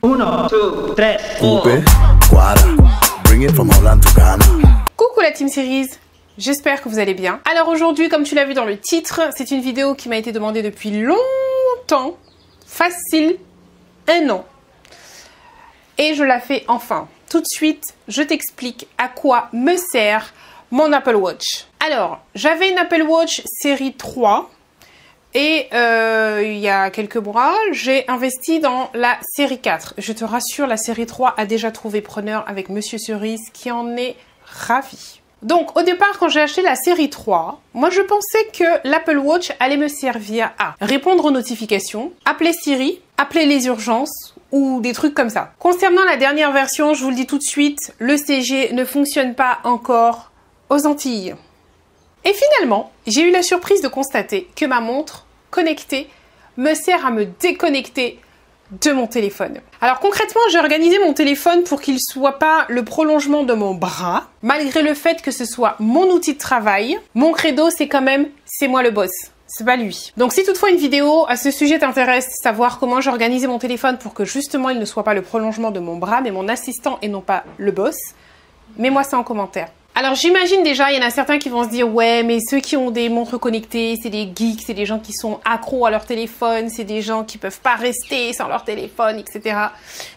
1, 2, 3, 4. Coucou la Team Series, j'espère que vous allez bien. Alors aujourd'hui, comme tu l'as vu dans le titre, c'est une vidéo qui m'a été demandée depuis longtemps, facile, 1 an. Et je la fais enfin. Tout de suite, je t'explique à quoi me sert mon Apple Watch. Alors, j'avais une Apple Watch série 3 et il y a quelques mois, j'ai investi dans la série 4. Je te rassure, la série 3 a déjà trouvé preneur avec Monsieur Cerise qui en est ravi. Donc, au départ, quand j'ai acheté la série 3, moi je pensais que l'Apple Watch allait me servir à répondre aux notifications, appeler Siri, appeler les urgences ou des trucs comme ça. Concernant la dernière version, je vous le dis tout de suite, le CG ne fonctionne pas encore aux Antilles. Et finalement, j'ai eu la surprise de constater que ma montre connectée me sert à me déconnecter de mon téléphone. Alors concrètement, j'ai organisé mon téléphone pour qu'il soit pas le prolongement de mon bras, malgré le fait que ce soit mon outil de travail. Mon credo, c'est quand même, c'est moi le boss. C'est pas lui. Donc si toutefois une vidéo à ce sujet t'intéresse, savoir comment j'ai organisé mon téléphone pour que justement il ne soit pas le prolongement de mon bras, mais mon assistant et non pas le boss, mets-moi ça en commentaire. Alors j'imagine déjà, il y en a certains qui vont se dire « Ouais, mais ceux qui ont des montres connectées, c'est des geeks, c'est des gens qui sont accros à leur téléphone, c'est des gens qui peuvent pas rester sans leur téléphone, etc. »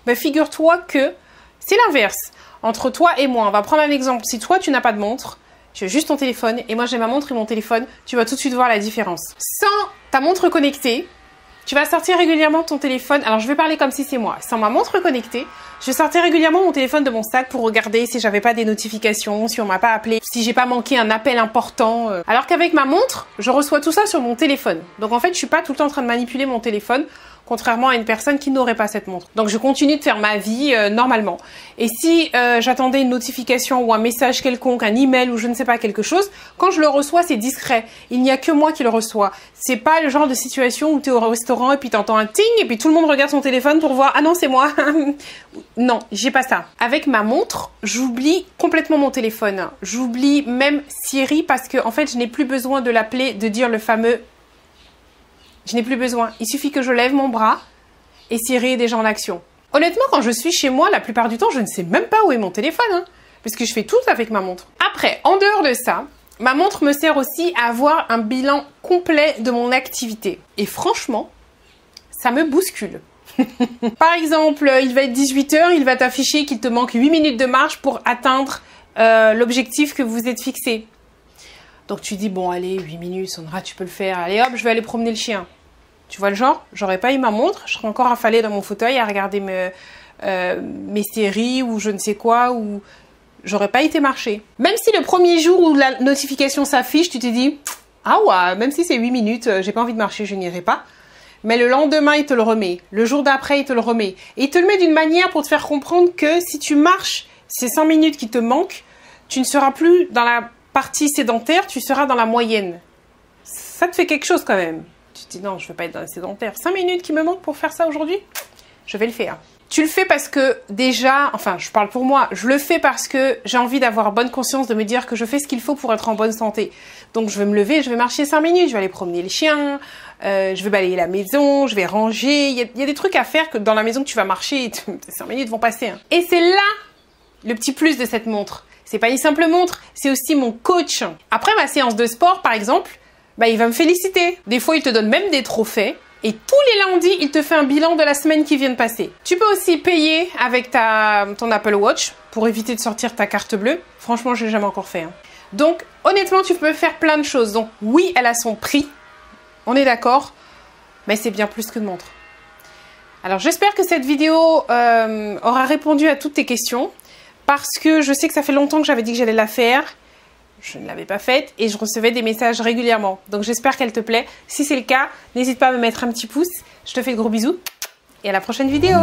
Ben figure-toi que c'est l'inverse. Entre toi et moi, on va prendre un exemple. Si toi, tu n'as pas de montre, tu as juste ton téléphone, et moi j'ai ma montre et mon téléphone, tu vas tout de suite voir la différence. Sans ta montre connectée, tu vas sortir régulièrement ton téléphone. Alors, je vais parler comme si c'est moi. Sans ma montre connectée, je sortais régulièrement mon téléphone de mon sac pour regarder si j'avais pas des notifications, si on m'a pas appelé, si j'ai pas manqué un appel important. Alors qu'avec ma montre, je reçois tout ça sur mon téléphone. Donc, en fait, je suis pas tout le temps en train de manipuler mon téléphone, contrairement à une personne qui n'aurait pas cette montre. Donc, je continue de faire ma vie normalement. Et si j'attendais une notification ou un message quelconque, un email ou je ne sais pas quelque chose, quand je le reçois, c'est discret. Il n'y a que moi qui le reçois. C'est pas le genre de situation où tu es au restaurant et puis t'entends un ting et puis tout le monde regarde son téléphone pour voir « Ah non, c'est moi !» Non, j'ai pas ça. Avec ma montre, j'oublie complètement mon téléphone. J'oublie même Siri parce que en fait, je n'ai plus besoin de l'appeler, de dire le fameux « Je n'ai plus besoin ». Il suffit que je lève mon bras et Siri est déjà en action. Honnêtement, quand je suis chez moi, la plupart du temps, je ne sais même pas où est mon téléphone, parce que je fais tout avec ma montre. Après, en dehors de ça, ma montre me sert aussi à avoir un bilan complet de mon activité. Et franchement, ça me bouscule. Par exemple, il va être 18 h, il va t'afficher qu'il te manque 8 minutes de marche pour atteindre l'objectif que vous êtes fixé. Donc tu dis, bon allez, 8 minutes, Sandra, tu peux le faire. Allez hop, je vais aller promener le chien. Tu vois le genre? J'aurais pas eu ma montre, je serais encore affalée dans mon fauteuil à regarder mes séries ou je ne sais quoi, ou j'aurais pas été marcher. Même si le premier jour où la notification s'affiche, tu te dis, ah ouais, même si c'est 8 minutes, j'ai pas envie de marcher, je n'irai pas. Mais le lendemain, il te le remet. Le jour d'après, il te le remet. Et il te le met d'une manière pour te faire comprendre que si tu marches ces 5 minutes qui te manquent, tu ne seras plus dans la partie sédentaire, tu seras dans la moyenne. Ça te fait quelque chose quand même. Tu te dis non, je ne veux pas être dans la sédentaire. 5 minutes qui me manquent pour faire ça aujourd'hui, je vais le faire. Tu le fais parce que déjà, enfin je parle pour moi, je le fais parce que j'ai envie d'avoir bonne conscience, de me dire que je fais ce qu'il faut pour être en bonne santé. Donc je vais me lever, je vais marcher 5 minutes, je vais aller promener les chiens, je vais balayer la maison, je vais ranger. Il y a des trucs à faire que dans la maison que tu vas marcher, 5 minutes vont passer. Et c'est là le petit plus de cette montre. C'est pas une simple montre, c'est aussi mon coach. Après ma séance de sport par exemple, bah, il va me féliciter. Des fois il te donne même des trophées. Et tous les lundis, il te fait un bilan de la semaine qui vient de passer. Tu peux aussi payer avec ton Apple Watch pour éviter de sortir ta carte bleue. Franchement, je l'ai jamais encore fait. Donc, honnêtement, tu peux faire plein de choses. Donc, oui, elle a son prix. On est d'accord. Mais c'est bien plus qu'une montre. Alors, j'espère que cette vidéo aura répondu à toutes tes questions. Parce que je sais que ça fait longtemps que j'avais dit que j'allais la faire. Je ne l'avais pas faite et je recevais des messages régulièrement. Donc j'espère qu'elle te plaît. Si c'est le cas, n'hésite pas à me mettre un petit pouce. Je te fais de gros bisous et à la prochaine vidéo.